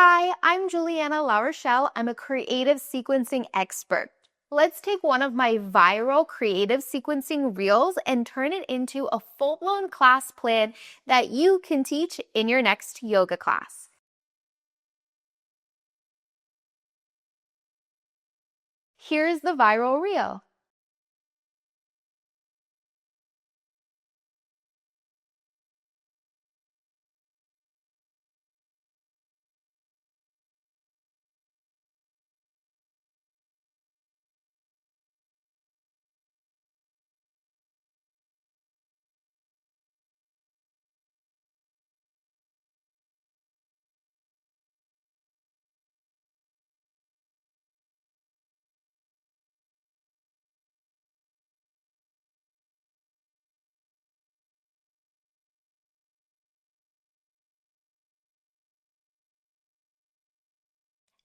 Hi, I'm Juliana Larochelle. I'm a creative sequencing expert. Let's take one of my viral creative sequencing reels and turn it into a full-blown class plan that you can teach in your next yoga class. Here's the viral reel.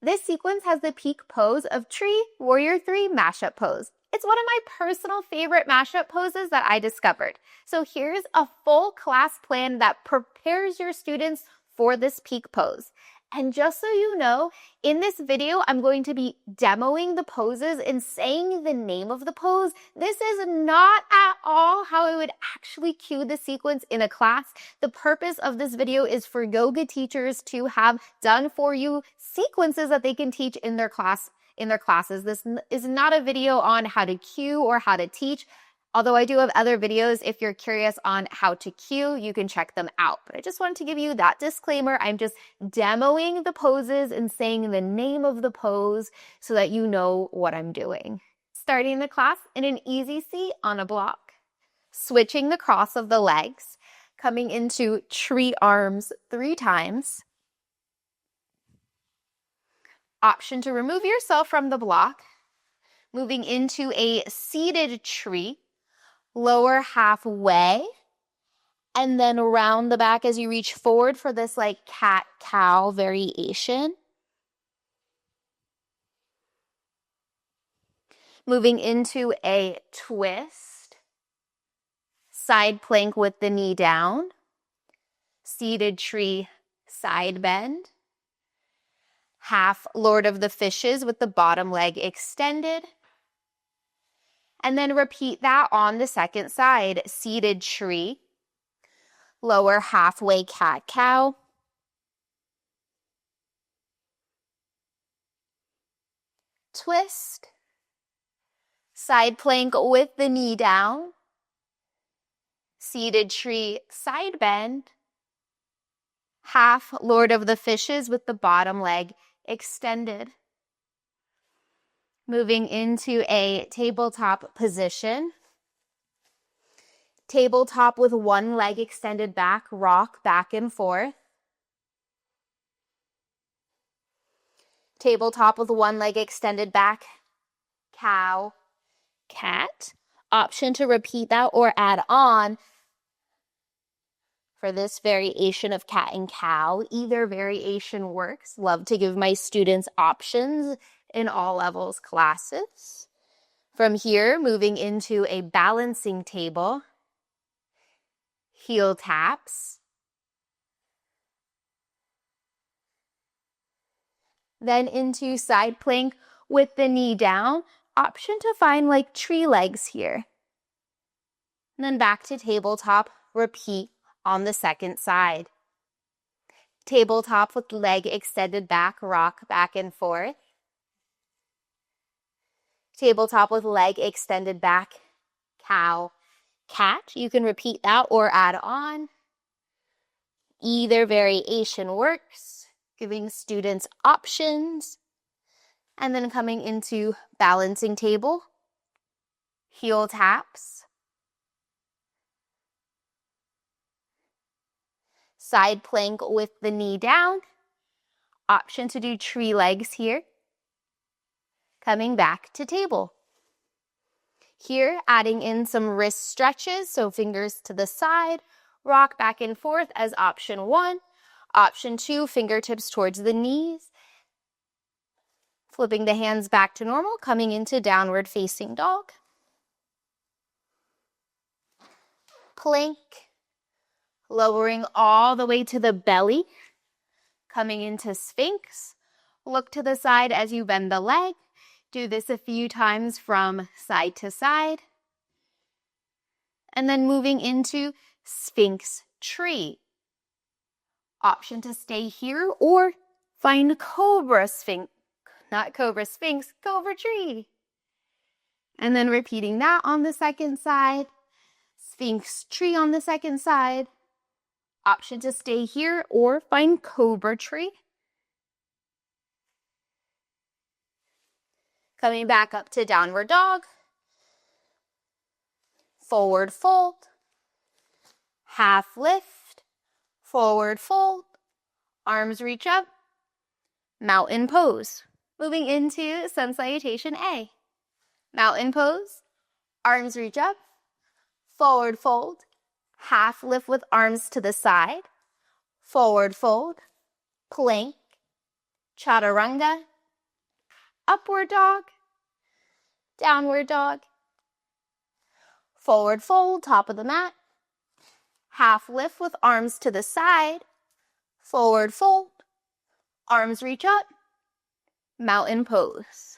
This sequence has the peak pose of tree, warrior three, mashup pose. It's one of my personal favorite mashup poses that I discovered. So here's a full class plan that prepares your students for this peak pose. And just so you know, in this video, I'm going to be demoing the poses and saying the name of the pose. This is not at all how I would actually cue the sequence in a class. The purpose of this video is for yoga teachers to have done for you sequences that they can teach in their classes. This is not a video on how to cue or how to teach. Although I do have other videos, if you're curious on how to cue, you can check them out. But I just wanted to give you that disclaimer. I'm just demoing the poses and saying the name of the pose so that you know what I'm doing. Starting the class in an easy seat on a block. Switching the cross of the legs. Coming into tree arms 3 times. Option to remove yourself from the block. Moving into a seated tree. Lower halfway, and then around the back as you reach forward for this like cat-cow variation. Moving into a twist, side plank with the knee down, seated tree side bend, half Lord of the Fishes with the bottom leg extended. And then repeat that on the second side. Seated tree, lower halfway cat-cow, twist, side plank with the knee down, seated tree side bend, half Lord of the Fishes with the bottom leg extended. Moving into a tabletop position. Tabletop with one leg extended back, rock back and forth. Tabletop with one leg extended back, cow, cat. Option to repeat that or add on for this variation of cat and cow. Either variation works. Love to give my students options in all levels classes. From here, moving into a balancing table, heel taps, then into side plank with the knee down. Option to find like tree legs here. And then back to tabletop, repeat on the second side. Tabletop with leg extended back, rock back and forth. Tabletop with leg extended back, cow, cat. You can repeat that or add on. Either variation works, giving students options. And then coming into balancing table, heel taps, side plank with the knee down. Option to do tree legs here. Coming back to table. Here, adding in some wrist stretches, so fingers to the side, rock back and forth as option 1. Option 2, fingertips towards the knees. Flipping the hands back to normal, coming into downward facing dog. Plank, lowering all the way to the belly. Coming into Sphinx, look to the side as you bend the leg. Do this a few times from side to side. And then moving into Sphinx tree. Option to stay here or find Cobra Sphinx, not Cobra Sphinx, Cobra tree. And then repeating that on the second side. Sphinx tree on the second side. Option to stay here or find Cobra tree. Coming back up to downward dog. Forward fold. Half lift. Forward fold. Arms reach up. Mountain pose. Moving into sun salutation A. Mountain pose. Arms reach up. Forward fold. Half lift with arms to the side. Forward fold. Plank. Chaturanga. Upward dog. Downward dog. Forward fold, top of the mat. Half lift with arms to the side. Forward fold. Arms reach up. Mountain pose.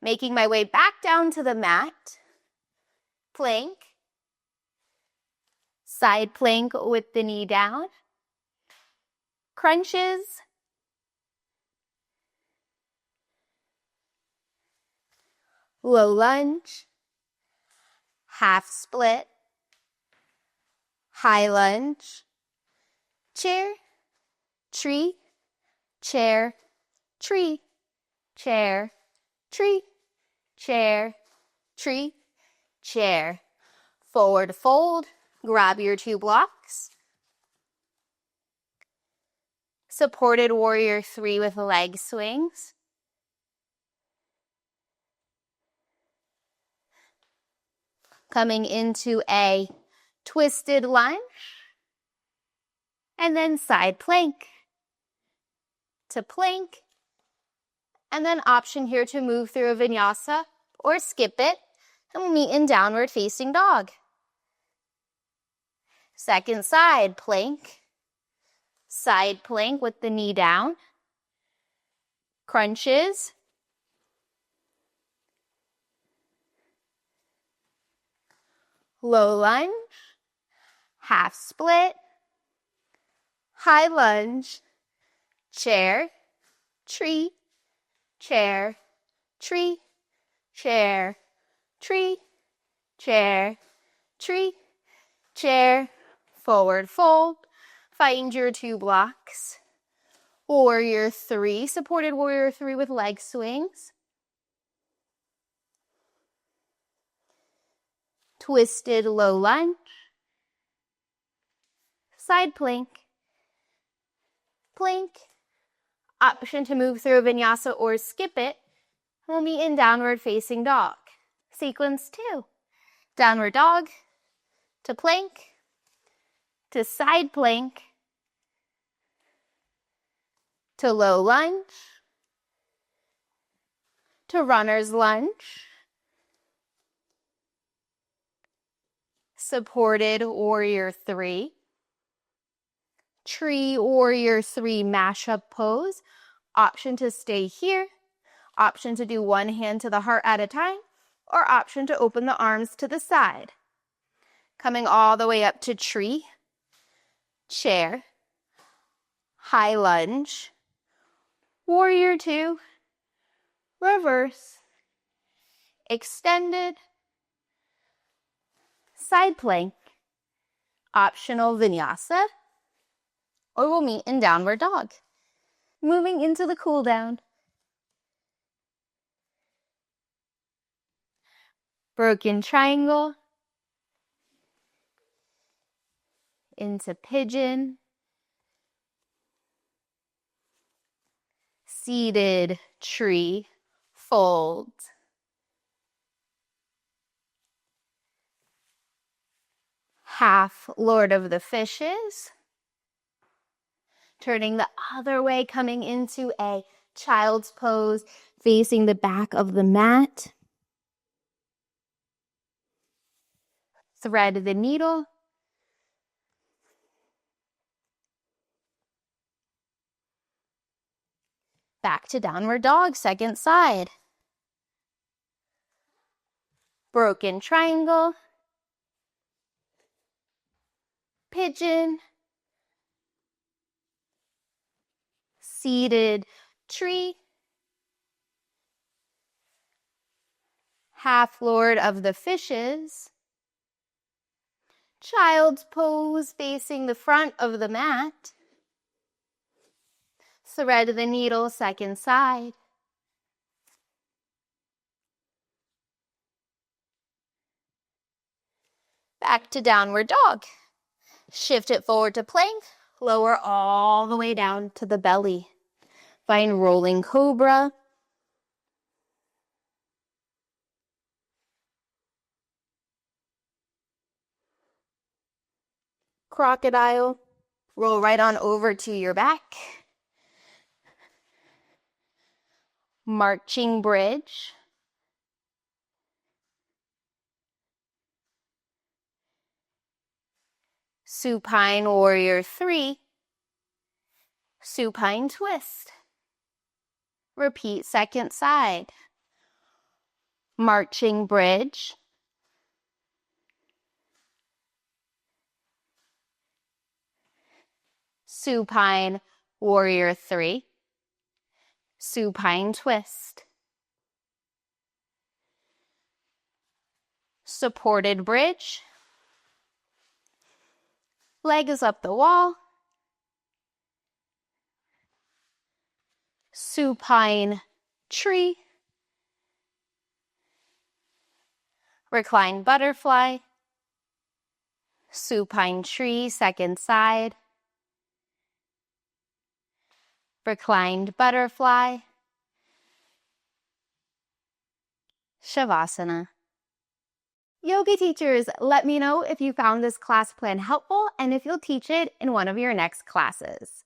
Making my way back down to the mat. Plank. Side plank with the knee down. Crunches. Low lunge. Half split. High lunge. Chair. Tree. Chair. Tree. Chair. Tree. Chair. Tree. Chair. Forward fold. Grab your 2 blocks. Supported warrior 3 with leg swings. Coming into a twisted lunge. And then side plank to plank. And then option here to move through a vinyasa or skip it. And we'll meet in downward facing dog. Second side plank. Side plank with the knee down. Crunches. Low lunge. Half split. High lunge. Chair. Tree. Chair. Tree. Chair. Tree. Chair. Tree. Chair. Forward fold. Find your 2 blocks. Warrior 3, supported warrior 3 with leg swings. Twisted low lunge. Side plank. Plank. Option to move through a vinyasa or skip it. We'll meet in downward facing dog. Sequence 2. Downward dog to plank to side plank to low lunge to runner's lunge. Supported warrior 3. Tree warrior 3 mashup pose. Option to stay here. Option to do one hand to the heart at a time. Or option to open the arms to the side. Coming all the way up to tree. Chair. High lunge. Warrior 2. Reverse. Extended. Side plank. Optional vinyasa. Or we'll meet in downward dog. Moving into the cool down. Broken triangle. Into pigeon. Seated tree. Fold. Half Lord of the Fishes. Turning the other way, coming into a child's pose, facing the back of the mat. Thread the needle. Back to downward dog, second side. Broken triangle, pigeon, seated tree, half lord of the fishes, child's pose facing the front of the mat, thread the needle, second side, back to downward dog. Shift it forward to plank, lower all the way down to the belly. Find rolling cobra, crocodile, roll right on over to your back. Marching bridge, supine warrior 3, supine twist. Repeat second side. Marching bridge, supine warrior 3, supine twist. Supported bridge, legs up the wall, supine tree, reclined butterfly, supine tree, second side, reclined butterfly, Shavasana. Yoga teachers, let me know if you found this class plan helpful and if you'll teach it in one of your next classes.